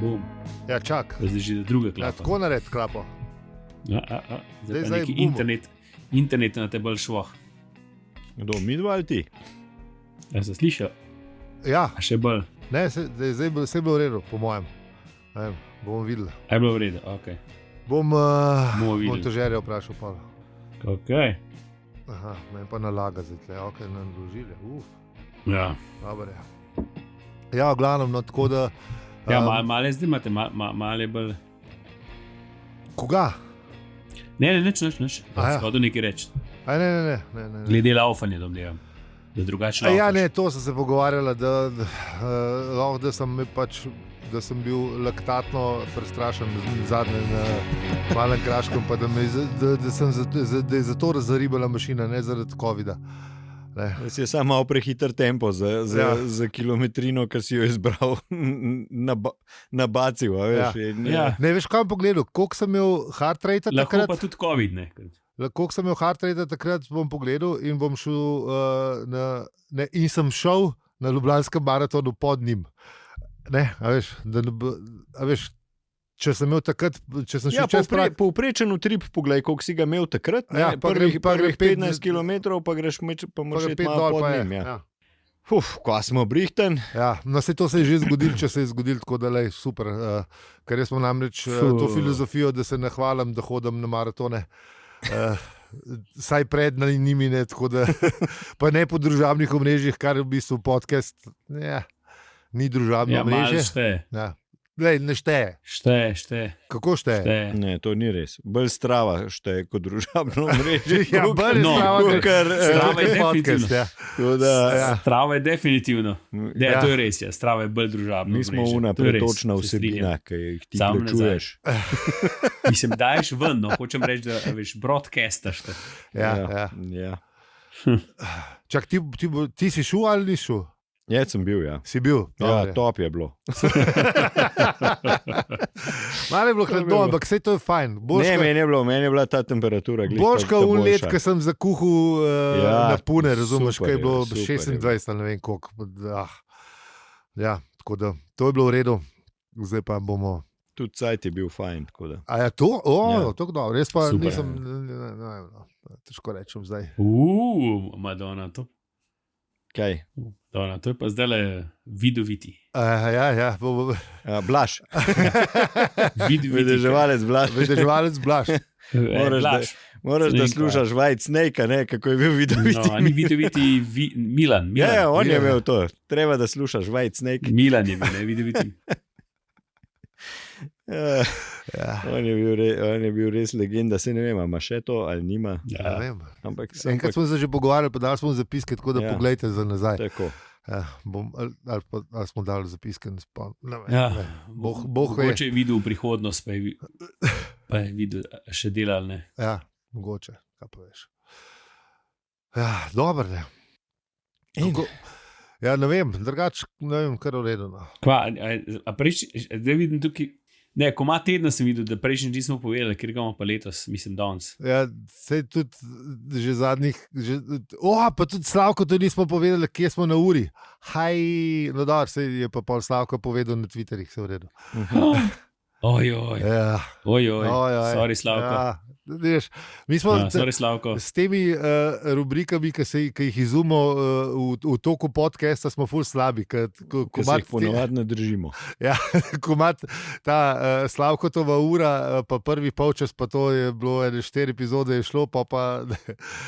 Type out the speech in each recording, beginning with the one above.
Bum. Ja, čak. Zdaj že druga Ja, klapa. tako nared klapo. Zdaj Zdaj neki boom. internet na te bolj švoh. Kdo, midva ali ti? Ja, se sliša? Ja, A še bolj? ne, zdaj bo vse bilo v redu, po mojem. Ne vem, bomo videli. A je bilo v redu, ok. Bom videli. montažerja vprašal. Pa. Ok. Aha, me pa nalaga zdaj tle, ok, nam vložili. Ja, Dobar, ja. Ja, v glavnem, no, tako da... ja male zdaj imate, male bolj... Koga? Ne, nič. A ja. Shodu nekaj reči. A, ne. Glede laufanja domnevam. Da drugače A, laufaš. ja, ne, to sem se pogovarjala, lahko, da sem bil laktatno prestrašen zadnje na Malem Kraškem, pa da je zato razribala mašina, ne zaradi covida. Si je samo malo prehiter tempo za kilometrino, ki si jo izbral nabacil. Ne veš, kam pogledal, koliko sem imel heart rate Lahko takrat. pa tudi COVID, ne. Koliko sem imel heart rate takrat, bom pogledal in bom šel in sem šel na Ljubljanskem maratonu pod njim. Ne, a veš, če sem imel takrat, če sem šel čez prak... Povprečen utrip, poglej, koliko si ga imel takrat. Ja, prvih 15 15 km, pa greš pa moraš iti malo dol, pod pa je. njim. Ja. Ja. Ko smo brihten. Ja, no, to se je že zgodilo, če se je zgodilo tako, da je super. Ker jaz imam namreč to filozofijo, da se ne hvalim, da hodim na maratone. Saj pred njimi, ne, tako da pa ne po družabnih omrežjih, kar je v bistvu podcast. Ja, ni družabno omrežje. Ja. Glej, ne šteje. Šteje. Kako šteje? Ne, to ni res. Bolj Strava šteje kot družabno omrežje. Ja, bolj Strava, Strava je definitivno. Ja. Strava je definitivno. Ja, to je res, ja. Strava je bolj družabno. Mi smo una pretočna vsebina, ki jih ti plačuješ. Mislim, daješ ven, no, hočem reči, da veš, broadcastaš te. Ja. Čak, ti si šel ali ni šel? Jaz sem bil, ja. Si bil? Ja, top je bilo. Malo je bilo hladno, ampak vse to je fajn. Ne, meni je bila ta temperatura. Božka v let, ko sem zakuhal na pune, razumeš, kaj je bilo 26, ne vem koliko. Ja, tako da, to je bilo v redu. Zdaj pa bomo... Tudi cajt je bil fajn. A je to? Tako dobro. Res pa nisem... Težko rečem zdaj. Madonna, to. Kaj? Dobro, to je pa zdaj vidoviti. Ja. Blaž. Vedeževalec Blaž. Vedeževalec Blaž. Moraš, da slušaš White Snake, kako je bil vidoviti. No, ni vidoviti Milan. Ja, on je imel to. Treba, da slušaš White Snake. Milan je bil, ne vidoviti. On je bil res legenda, se ne vem, ima še to ali nima. Ja, ne vem. Enkrat smo se že pogovarjali, pa dali smo zapiske, tako da pogledajte za nazaj. Tako. Ali smo dali zapiske, ne spomnim. Mogoče je videl v prihodnost, pa je videl še delal, ne. Ja, mogoče, kaj pa veš. Ja, dobro, ne. Ja, ne vem, drugače, ne vem, kar v redu. Zdaj vidim tukaj, ne, koma tedna sem videl, da prejšnji dni smo povedali, ker ga imamo pa letos, mislim, danes. Ja, sej tudi že zadnjih, pa tudi Slavko, to nismo povedali, kje smo na uri. No dobro, sej je pa pol Slavko povedal na Twitterih, se v redu. Ojoj, sorry Slavko. Ja. Mi smo s temi rubrikami, ki jih izumimo v toku podcasta, smo ful slabi. Ki se jih ponovadi ne držimo. Ja, ko ima ta Slavkotova ura, pa prvi polčas, pa to je bilo 4 epizode, je šlo, pa...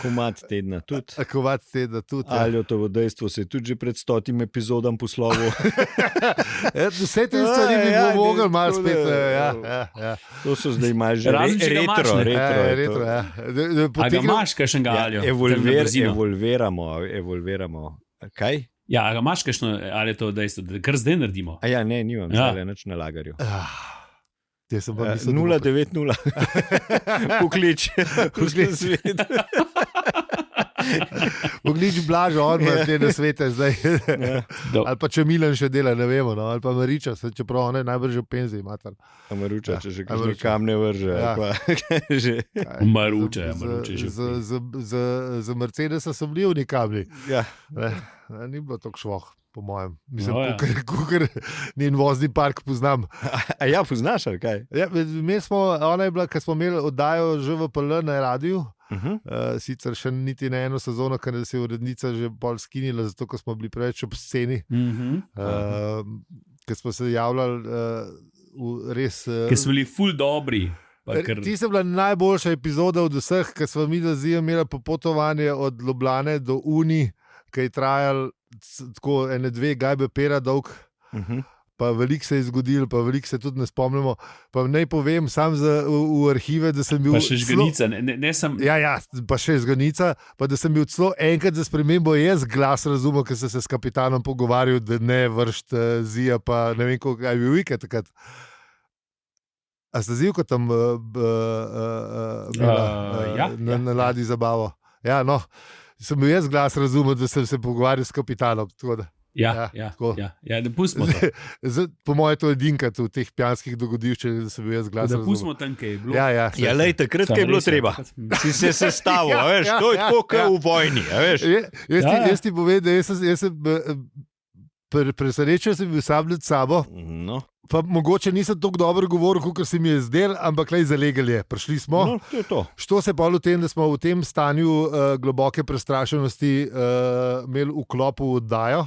Komat tedna tudi. Komat tedna tudi, ja. Aljotovo dejstvo se je tudi že pred 100 epizodam poslovil. Vse te stvari bi bilo mogli malo spet, ja. To so zdaj malo že retro. Ja. A ga imaš kakšen galjo? Evolviramo. Kaj? Ja, a ga imaš kakšno, ali je to dejstvo, da kar zdaj naredimo? A ja, ne, nimam, zdaj nič na lagarju. 090. Poklič svet. Poklič Blažo, on ima te nasvete zdaj. Ali pa če Milan še dela, ne vemo, no? Ali pa Mariča, čeprav on je najbrž v penziji. Maruča, če že kakšne kamne vrže. Maruča. Za Mercedesa so bili v nikamni. Ja. Ni bilo tako švoh. po mojem. Mislim, No, ja. kukor njen vozni park poznam. A ja, poznaš, ali kaj? Ja, ona je bila, ko smo imeli oddajo ŽVPL na radiju, sicer še niti na eno sezono, ker se je urednica že bolj skinila, zato ker smo bili preveč obsceni. Ker smo se javljali res... Ker smo bili ful dobri. Ti so bila najboljša epizoda od vseh, ker smo mi da zdaj imeli popotovanje od Ljubljane do Uni, ki je trajal tako 1-2 gajbe pera dolg. Pa veliko se je zgodilo, pa veliko se tudi ne spomnimo. Pa naj povem sam v arhive, da sem bil... Pa še žganica, ne sem... Ja, pa še žganica, pa da sem bil celo enkrat za spremembo jaz glas razumel, ker sem se s kapitanom pogovarjal, da ne vršt Zija, pa ne vem, kaj je bil ikaj takrat. A ste Zivko tam na ladji zabavo? Ja, no, sem bil jaz glas razumel, da sem se pogovarjal s kapitanom, tako da... Ja, da pustimo to. Po mojem, to je edinka v teh pijanskih dogodivščih, da sem bil jaz glas. Da pustimo tam, kaj je bilo. Ja, lej, takrat je bilo treba. Si se sestavil, veš, to je tako, kot v vojni, veš. Jaz ti povem, da jaz sem presrečen, sem bil sam nad sabo. No. Pa mogoče nisem tako dobro govoril, kot se mi je zdel, ampak lej, zalegali je. Prišli smo. No, to je to. Što se pa v tem, da smo v tem stanju globoke prestrašenosti imeli vklopu oddajo,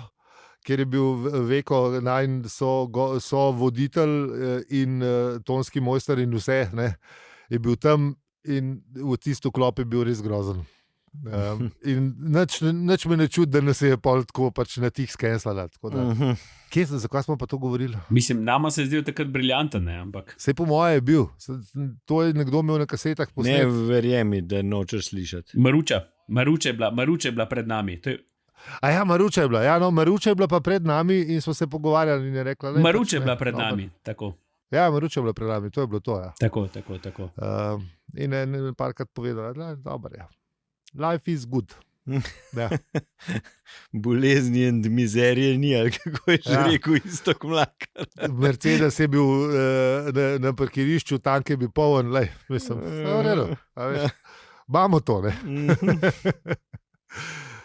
kjer je bil Veko najn so voditelj in tonski mojster in vse, ne, je bil tam in v tisto klop je bil res grozen. In nič me ne čudi, da nas je pol tako pač na tih skenslala. Zakaj smo pa to govorili? Mislim, nama se je zdel takrat briljanten, ne, ampak... Sej po moje je bil. To je nekdo imel na kasetah posnet. Ne verjemi, da nočeš slišati. Maruča je bila pred nami. Maruča je bila. Ja, no, Maruča je bila pa pred nami in smo se pogovarjali in je rekla... Maruča je bila pred nami, tako. Ja, Maruča je bila pred nami, to je bilo to, ja. Tako. In je parkrat povedala, da je dobro, ja. Life is good. Ja. Bolezni in mizerije ni, ali kako je že rekel Iztok Mlakar. Mercedes je bil na parkirišču, tank je bil poln, mislim, imamo to, ne.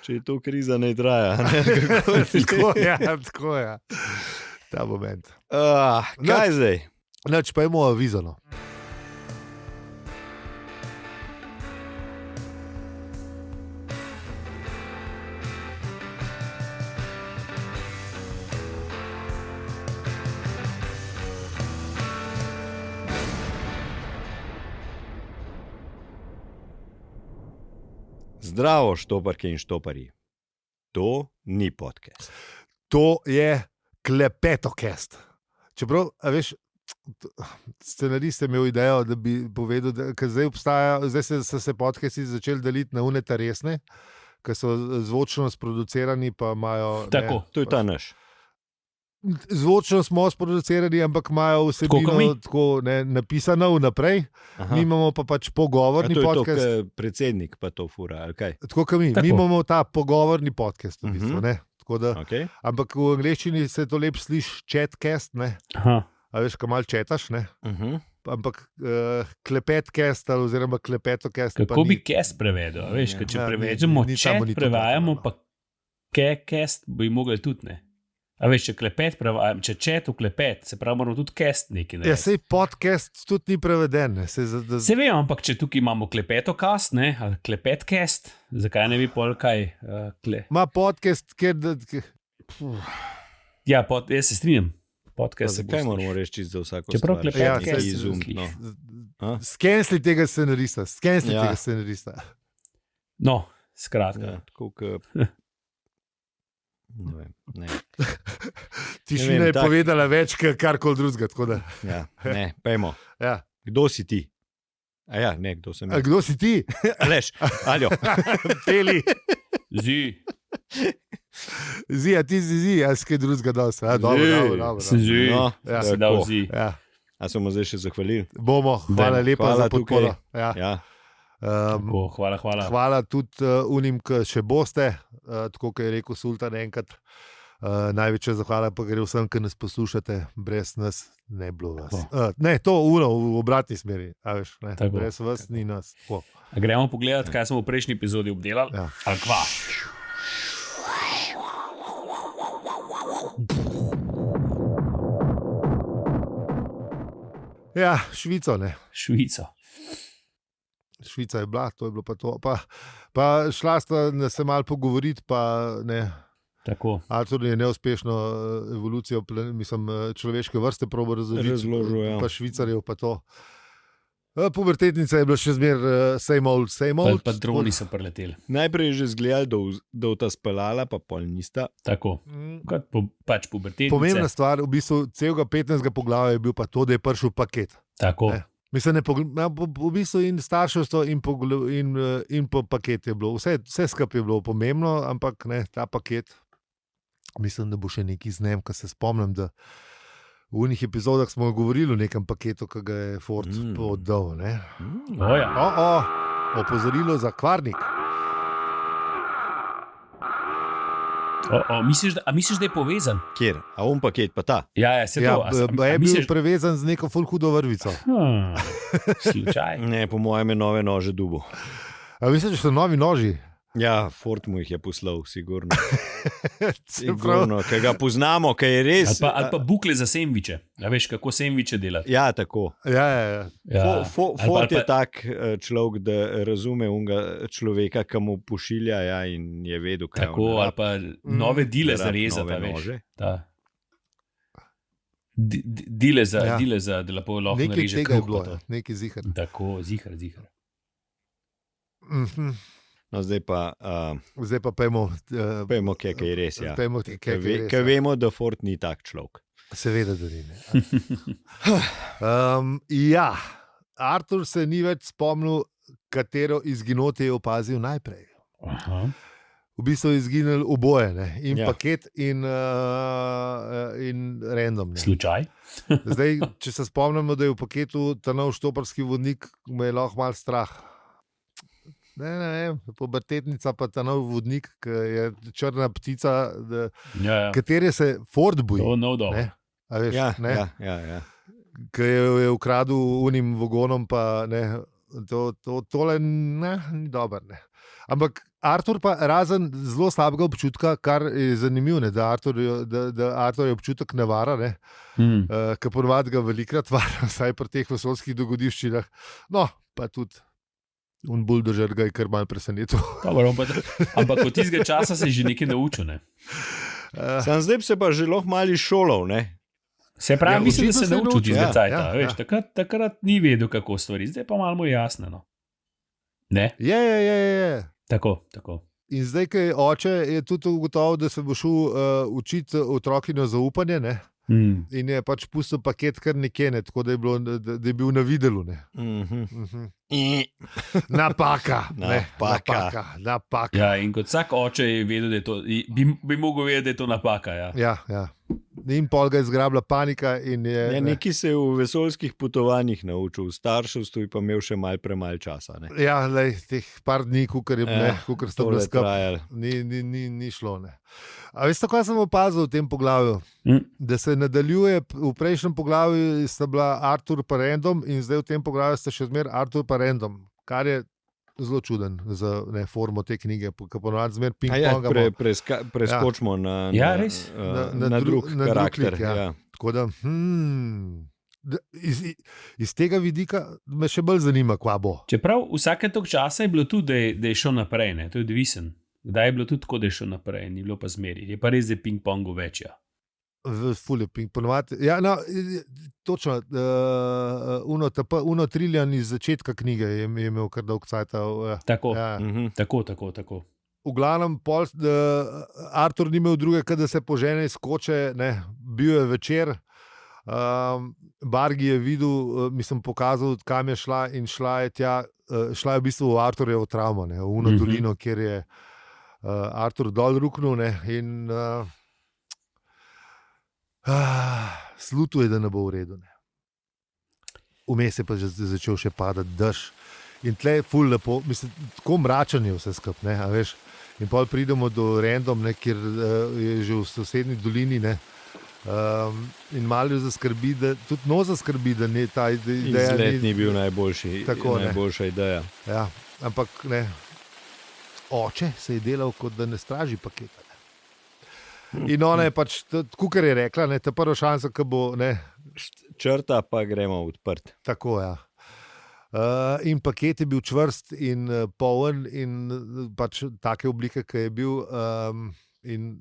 Če je to kriza, ne traja. Tako je. Ta moment. Kaj zdaj? Noč pa imamo avizano. Zdravo, štoparke in štopari. To ni podcast. To je klepetokest. Čeprav, veš, scenarist je imel idejo, da bi povedal, da zdaj so se podcasti začeli deliti na unete resne, ki so zvočno sproducirani, pa imajo... Tako, to je ta naš. Zvočno smo sproducirani, ampak imajo vsebino tako napisano vnaprej. Mi imamo pa pač pogovorni podcast. To je to, predsednik pa to fura, ali kaj? Tako kot mi. Mi imamo ta pogovorni podcast v bistvu, ne? Da, ampak v angleščini se to lep sliši chatcast, ne? A veš, ko malo četaš, ne? Ampak klepetcast oziroma klepetokast. Kako bi cast prevedel? Veš, če prevedemo chat, prevajamo pa cast bi mogli tudi, ne? A veš, če klepet prevajam, če chat v klepet, se pravi, moramo tudi cast neki. Ja, sej podcast tudi ni preveden. Se vem, ampak če tukaj imamo klepetokast, ne, ali klepetcast, zakaj ne bi pol kaj? Ma podcast, kjer... Ja, jaz se strinjam. Zakaj moramo reči za vsako stvar? Čeprav klepetcast izum. Skensli tega scenarista. No, skratka. Tako kot... Ne. Tišina je povedala več, karkoli drugega. Ja, ne, pejmo. Ja. Kdo si ti? Ne, kdo sem jaz? Kdo si ti? Aleš, Aljo. Peli. Zi, a ti si zi, jaz kaj drugega dal se. Dobro. Si zi, si dal zi. A smo zdaj še zahvalili? Bomo, hvala lepa za podporo. Ja. Hvala. Hvala tudi unim, ki še boste, tako kot je rekel Sultan enkrat. Največja zahvala pa gre vsem, ki nas poslušate, brez nas ne bilo vas. Ne, to v obratni smeri, veš, ne, brez vas ni nas. A gremo pogledati, kaj smo v prejšnji epizodi obdelali? Ja. Ali kva? Ja, Švico, ne. Švico. Švica je bila, to je bilo pa to. Pa šla sta se malo pogovoriti, pa ne. Tako. Artur je neuspešno evolucijo človeške vrste probo Razložil, ja. Pa Švicarjev pa to. Pubertetnica je bila še same old. Pa droni so preleteli. Najprej je že zgledal, da ta spalala, pa pol nista. Tako, kot pač pubertetnice. Pomembna stvar, v bistvu celega 15. poglavja je bil pa to, da je prišel paket. Tako. Ne. Mislim, v bistvu in starševstvo in po paket je bilo. Vse skupaj je bilo pomembno, ampak ne, ta paket, mislim, da bo še neki z njem, ko se spomnim, da v unih epizodah smo govorili o nekem paketu, ki ga je Ford oddal. Opozorilo za kvarnik. Misliš, da je povezan? Kjer? A on paket pa ta? Ja, se to. Je bil prevezan z neko ful hudo vrvico. Slučaj. Ne, po mojem je nove nože dubo. A misliš, da so novi noži? Ja, Ford mu jih je poslal, sigurno. Sigurno, ker ga poznamo, ker je res. Ali pa bukle za sendviče. Ja, veš, kako sendviče delati. Ja, tako. Ja. Ford je tak človek, da razume unga človeka, ki mu pošilja, ja, in je vedel, kaj tako, on ali pa nove dile za rezati, veš. Dile za, da lepo lahko nekaj nareže tega je kruh. bilo, nekaj zihar. Tako, zihar. No, zdaj pa pojmo, kaj je res. Ja. Ker Ker vemo, da Ford ni tak človek. Seveda, da ni. Ja, Artur se ni več spomnil, katero izginotje je opazil najprej. Aha. V bistvu je izginil oboje, ne? In Ja. paket in random. Ne? Slučaj. Zdaj, če se spomnimo, da je v paketu ta nov štoparski vodnik, me je lahko malo strah. Ne, pubertetnica pa ta nov vodnik, ki je črna ptica, Ja. katere se Ford boji. To no dobro. Ne? A veš, ne? Ja. Ki je ukradel unim vagonom, pa ne, tole ne, ni dobro. Ne. Ampak Artur pa razen zelo slabega občutka, kar je zanimivo, ne, da Artur je občutek ne vara, ki ponovadi ga velikrat vara, saj pri teh vesoljskih dogodivščinah. No, pa tudi un buldožer ga je kar mal presenetil. Ampak od tistega časa se je že nekaj naučil. Ne? Sam zdaj se pa že lahko malo šolal, ne? Se pravi, Ja, mislim, da očitno se se je naučil nauči, tistega ja, cajta. ja, Veš, ja. takrat ni vedel, kako stvari, zdaj pa malo mu je jasno. No. Ne? Je. Tako. In zdaj, ko je oče, je tudi ugotovil, da se bo šel učiti otrokinjo zaupanje, ne? In je pač pustil paket kar nekje, ne? Tako da je bil na videlu. Ne? Napaka. Napaka. Ja, in kot vsak oče je vedel, da je to, bi mogel vedeti, da je to napaka. Ja. Ja. In pol ga je zgrabila panika. Nekaj se je v vesoljskih potovanjih naučil, v starševstvu pa imel še malo premalo časa. Ne? Ja, lej, teh par dni, kukar sta bila skupaj, ni šlo. Ne. A veste, kaj sem opazil v tem poglavju? Da se nadaljuje, v prejšnjem poglavju sta bila Artur pa Random in zdaj v tem poglavju sta še zmer Artur pa Random, kar je zelo čuden za formo te knjige, ki ponovadi zmer ping-pongamo. Preskočimo na drug karakter. Ja. Tako da, iz tega vidika me še bolj zanima, kva bo. Čeprav vsake tok časa je bilo tudi, da je šel naprej, ne? To je odvisen. Kdaj je bilo tudi tako, da je šel naprej, ni bilo pa zmeri. Je pa res, da je ping-pongu večja. Ful je ping-ponovati. Ja, no, točno. Uno triljan iz začetka knjige je imel kar dolg cajt. Tako. Ja. Tako. V glavnem, Artur ni imel druge, da se požene iz koče, ne, bil je večer. Bargi je videl, pokazal, kam je šla in šla je tja. Šla je v bistvu v Arturjevo travmo, ne, v Uno dolino, kjer je Artur dol ruknil. Ne, in slutil je, da ne bo v redu. Ne. Vmes je pa že začel še padati dež. In tle je ful lepo, tako mračen je vse skup, ne, a veš. In pol pridemo do Random, ne, kjer je že v sosednji dolini, ne. In malo jo zaskrbi, da ne ta ideja. Izlet ni bil najboljša ideja. Ja, ampak ne. Oče se je delal, kot da ne straži paketa. In ona je pač, tako kar je rekla, ne, ta prva šansa, ki bo, ne. Črta, pa gremo odprt. Tako, ja. In paket je bil čvrst in poln in pač take oblike, ki je bil. In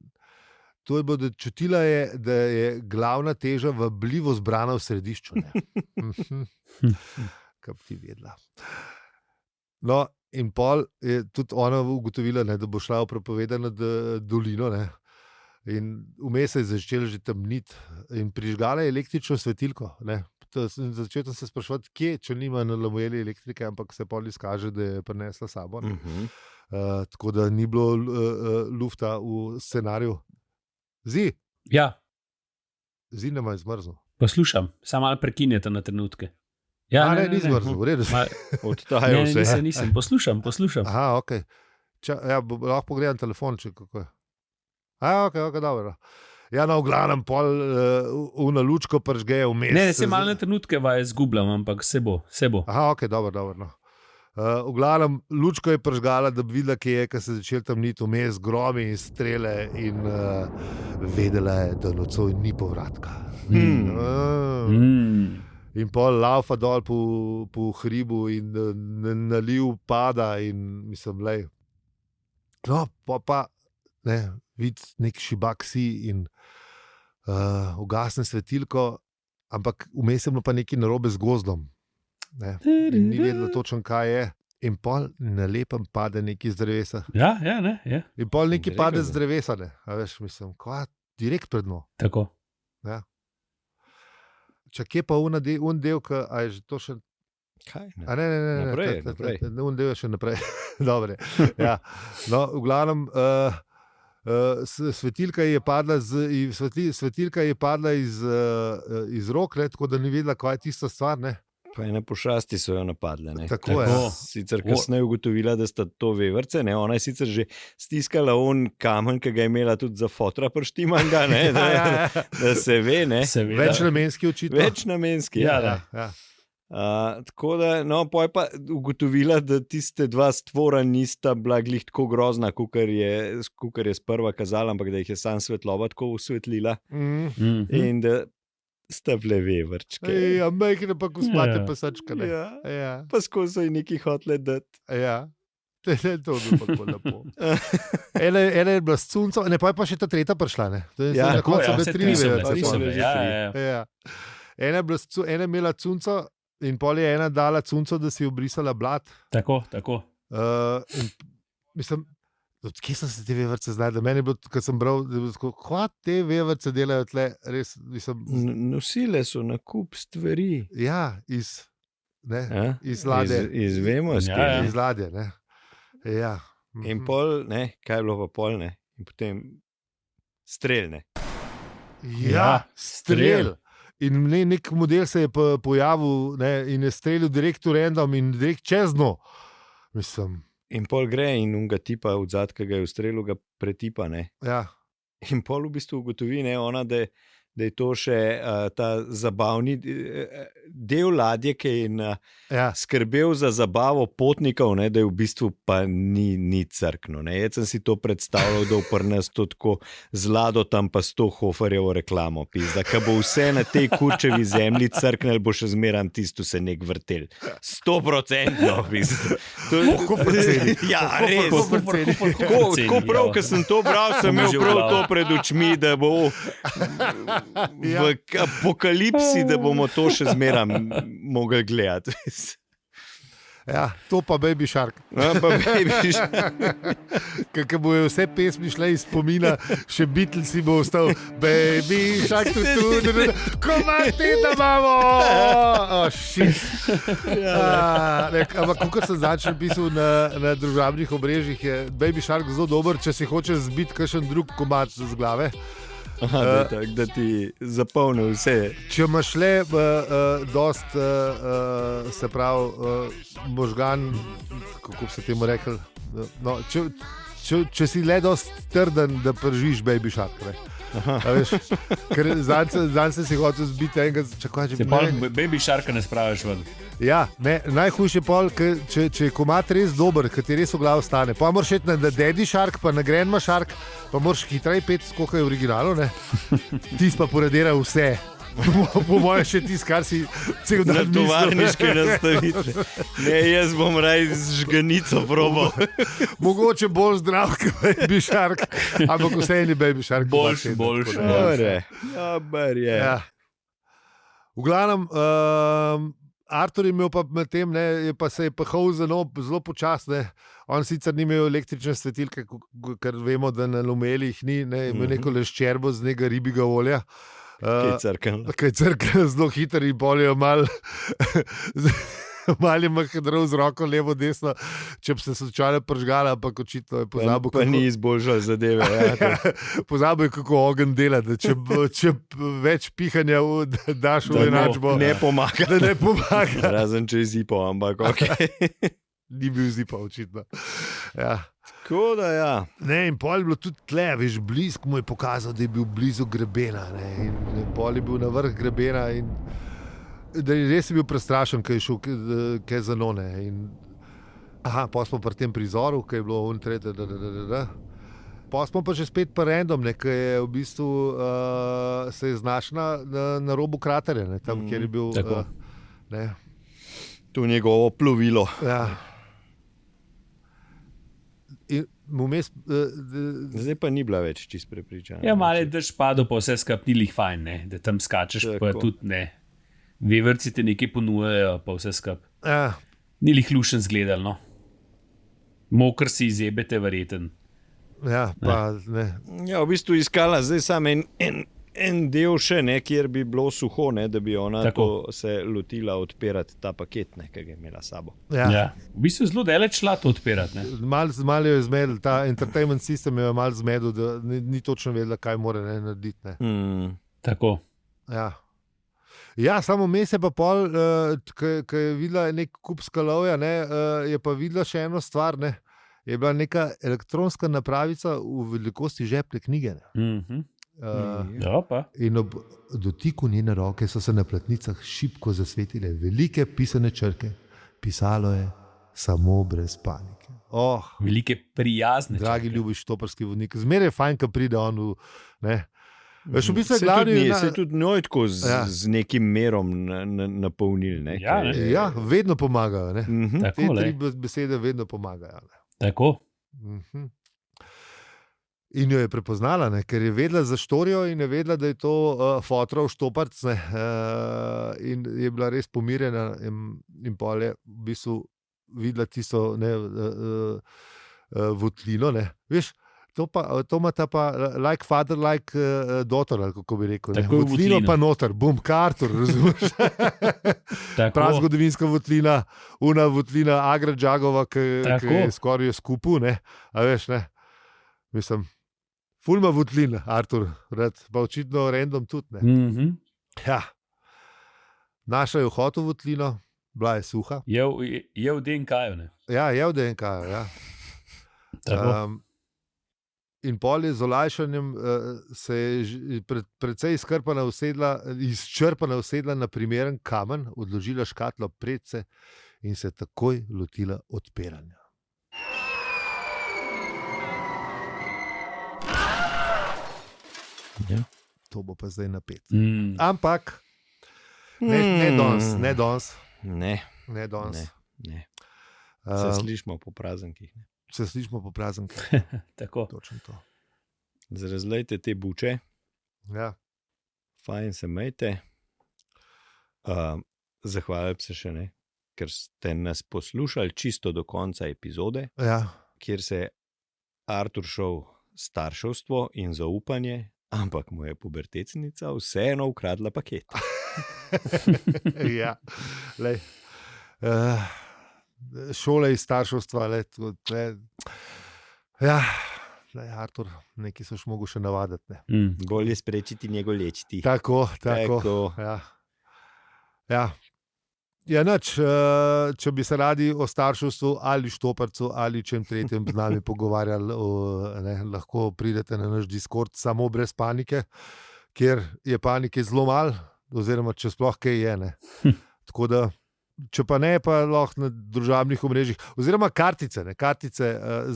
to je bilo, da čutila je, da je glavna teža vabljivo zbrana v središču. Kaj bi ti vedela. No, in pol je tudi ona ugotovila, ne, da bo šla v prepovedano dolino, ne. In vmes je začela že temniti in prižgala je električno svetilko, ne. Začel sem se spraševati, kje, če nima na Lamojeli elektrike, ampak se pol izkaže, da je prinesla sabo. Tako da ni bilo lufta v scenariju. Zi? Ja. Zi nama je zmrznil. Poslušam, samo malo prekinjate na trenutke. Ja, ni zmrznil, v redu. Odtajajo se. Nisem, poslušam. Aha, ok. Lahko pogledam telefon, če kako je. Ok, dobro. Ja, no, v glavnem pol na lučko pržgeje vmes. Ne, se malo na trenutke vaje zgubljam, ampak se bo. Aha, ok, dobro. No. V glavnem lučko je pržgala, da bi videla, kje je, ker se začel temniti vmes, gromi in strele in vedela je, da nocoj ni povratka. In pol laufa dol po hribu in naliv pada in mislim, lej. No, pa ne, vidi nek šibak si in ugasne svetilko, ampak vmes je bilo pa nekaj narobe z gozdom. Ne, in ni vedela točno, kaj je. In pol na lepem pade nekaj z drevesa. Ja. In pol nekaj pade z drevesa, ne. A veš, mislim, kva, direkt pred dno. Tako. Ja. Čak je pa un del, a je že to še... Kaj? A ne. Naprej. Un del je še naprej. Dobre. Ja. No, v glavnem, svetilka je padla iz rok, ne, tako da ni vedela, kaj je tista stvar, ne. Pa ene pošasti so jo napadle. Ne. Tako je. Sicer kasneje ugotovila, da sta to veverce, ne. Ona je sicer že stiskala on kamen, ki ga je imela tudi za fotra prštimanga, ne, da se ve, ne. Večnamenski očitno. Večnamenski, ja. Tako da, no, poj pa ugotovila, da tiste dva stvora nista bila glih tako grozna, kakor je sprva kazala, ampak da jih je sam svetloba tako usvetlila. In da sta bile veverčke. Ja, majhne pa gospate pasačka, ne. Ja. Pa skozi so ji neki hotle dati. Ja. To je bilo lepo. Ena je bila s cunco, ne, pa je pa še ta tretja prišla, ne. Ja, tako, tri so ja. Ena je imela cunco in pol je ena dala cunco, da si obrisala blat. Tako. In mislim, odkje sem se te veverce znal, da meni je bilo, ko sem bral, da je bilo tako, kva te veverce delajo tle, res, mislim... Nosile so na kup stvari. Ja, iz ladje. Iz Vemoske. Iz ladje, ne. Ja. In pol, ne, kaj je bilo pa pol, ne, in potem strel, ne. Ja, strel. In nek model se je pojavil, ne, in je strelil direkt v random in direkt čez dno. Mislim... In pol gre in unga tipa od zad, ki ga je v strelu, ga pretipa, ne. Ja. In pol v bistvu ugotovi, ne, ona, da je to še ta zabavni del ladje, ki je skrbel za zabavo potnikov, ne, da je v bistvu pa ni crkno. Ne. Jaz sem si to predstavljal, da uprnes to tako z lado tam pa 100 hoferjevo reklamo. Pizda, ka bo vse na tej kurčevi zemlji crknel, bo še zmeram tisto se nek vrtel. 100%, pizda. Ja, res. Tako prav, ko sem to bral, sem imel prav to pred očmi, da bo v apokalipsi, da bomo to še zmeram mogli gledati. Ja, to pa Baby Shark. Kako bojo vse pesmi šle iz spomina, še Beatlesi bo ostal Baby Shark, komaj te da imamo. Ampak kakor sem začel pisal na družabnih obrežjih, je Baby Shark zelo dober, če si hočeš zbiti kakšen drug komad z glave. Aha, da ti zapolne vse. Če imaš le dost, se pravi, možgan, kako bi se temu rekel, no, če si le dost trden, da pržiš Baby Shark, ne. Zdaj sem si hotel zbiti enega, čakaj, če Baby Sharka ne spraviš ven. Ja, najhujši pol, če je komat res dober, ki ti res v glavu stane. Pa moraš iti na Daddy Shark, pa na Grandma Shark, pa moraš hitreje peti, skoliko je v originalu, ne? Tis pa poradira vse. Po mojem še tis, kar si cel dan mislil. Tovarniške nastavitve. Ne, jaz bom raj z žganico probal. Mogoče bolj zdrav, kot Baby Shark, ampak vseeno Baby Shark. Boljši. Ja. V glavnem, Artur je imel pa med tem, se je pahal zelo počasne. On sicer ni imel električne svetilke, ker vemo, da na Lomelih ni, je imel neko leščerbo z nekega ribjega olja. Kaj crkne zelo hiter in polijo mal je mahadrov z roko, levo, desno, če bi se slučajno pržgala, ampak očitno je pozabil. Pa ni izboljšal zadeve. Pozabil je, kako ogenj dela, da če več pihanja daš v enačbo. Ne pomaga. Da ne pomaga. Razen če je zipo, ampak ok. Ni bil zipa, očitno. Ja. Tako da ja. In pol je bilo tudi tle, veš, blizu mu je pokazal, da je bil blizu grebena. In pol je bil na vrh grebena in da je res bil prestrašen, ko je šel kaj za none. Pol smo pri tem prizoru, ko je bilo untrete, Pol smo pa že spet pa random, ko je v bistvu se je znašla na robu kraterja, tam, kjer je bil tu njegovo plovilo. Ja. Zdaj pa ni bila več čisto prepričana. Ja, malo je drž padel, pa vse skap ni lih fajn, da tam skačeš, pa tudi ne. Veverci te nekaj ponujajo, pa vse skap. Ja. Ni lih lušen zgledal, no. Mokr si izjebete, verjeten. Ja, pa ne. Ja, v bistvu iskala zdaj samo en del še, kjer bi bilo suho, da bi ona se lotila odpirati ta paket, ki ga je imela sabo. Ja. V bistvu zelo daleč šla to odpirati. Malo je zmedel, ta entertainment system je malo zmedel, da ni točno vedela, kaj mora narediti. Tako. Ja, samo mes je pa pol, ko je videla nek kup skalovja, je pa videla še eno stvar, je bila neka elektronska napravica v velikosti žepne knjige. In ob dotiku njene roke so se na platnicah šibko zasvetile velike pisane črke. Pisalo je samo brez panike. Velike prijazne črke. Dragi ljubi štoparski vodnik, zmeraj je fajn, ko pride on v bistvu se tudi njoj tako z nekim merom napolnil. Ja, vedno pomagajo. Te tri besede vedno pomagajo. Tako. In jo je prepoznala, ker je vedela za štorijo in je vedela, da je to fotrov štoparc, in je bila res pomirjena in pol je v bistvu videla tisto votlino. Veš, to ima ta pa like father, like daughter, ali kako bi rekel. Votlino pa noter, bum, Artur, razumeš? Prav zgodovinska votlina, una votlina Agra Džagova, ki je skoraj skupil, a veš, mislim, fulma votlina, Artur, pa očitno random tudi, Ja. Naša je v hotu votlino, bila je suha. Je v DNK-ju, ne? Ja, je v DNK-ju, ja. In pol je z olajšanjem se je precej izčrpana usedla na primeren kamen, odložila škatlo predse in se takoj lotila odpiranja. Ja. To bo pa zdaj napet. Ampak ne danes. Ne. Se slišimo po praznikih. Tako. Točno to. Zrazlejte te buče. Ja. Fajn se majte. Zahvaljujem se še, ker ste nas poslušali čisto do konca epizode, kjer se Artur šel starševstvo in zaupanje, ampak mu je pubertetnica vseeno ukradla paket. Ja, lej. Šole iz starševstva, Artur, nekaj so še mogo še navaditi. Bolje sprečiti, njego lečiti. Tako. Ja. Ja, nič, če bi se radi o starševstvu ali štoparcu ali čem tretjem z nami pogovarjali, lahko pridete na naš Discord, samo brez panike, kjer je panike zelo malo, oziroma če sploh kaj je. Ne. Tako da, če pa ne, pa lahko na družabnih omrežjih, oziroma kartice,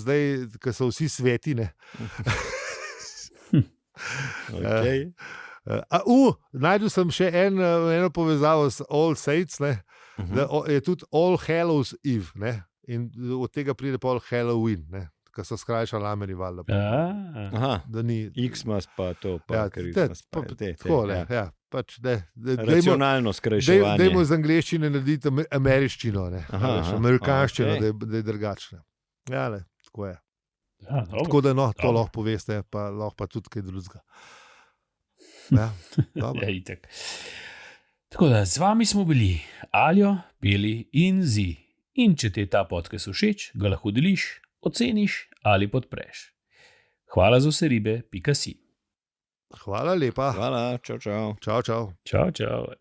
zdaj, ko so vsi sveti. Okay. Najdel sem še eno povezavo s All Saints, da je tudi All Hallows Eve, ne? In od tega pride pa Halloween, ki so skrajšali Ameri valjda. Da ni X-mas pa to, pa tako. Pač, racionalno skrajševanje. Dajmo z angleščine narediti ameriščino, amerikanščino, da je drugačna. Ja, tako je. Tako da to lahko poveste, pa lahko pa tudi kaj drugega. Ja, itak. Tako da z vami smo bili Aljo, Beli in Zi. In če ti je ta podcast všeč, ga lahko deliš, oceniš ali podpreš. Hvala za vse ribe, .si. Hvala lepa. Hvala, čau. Čau. Čau.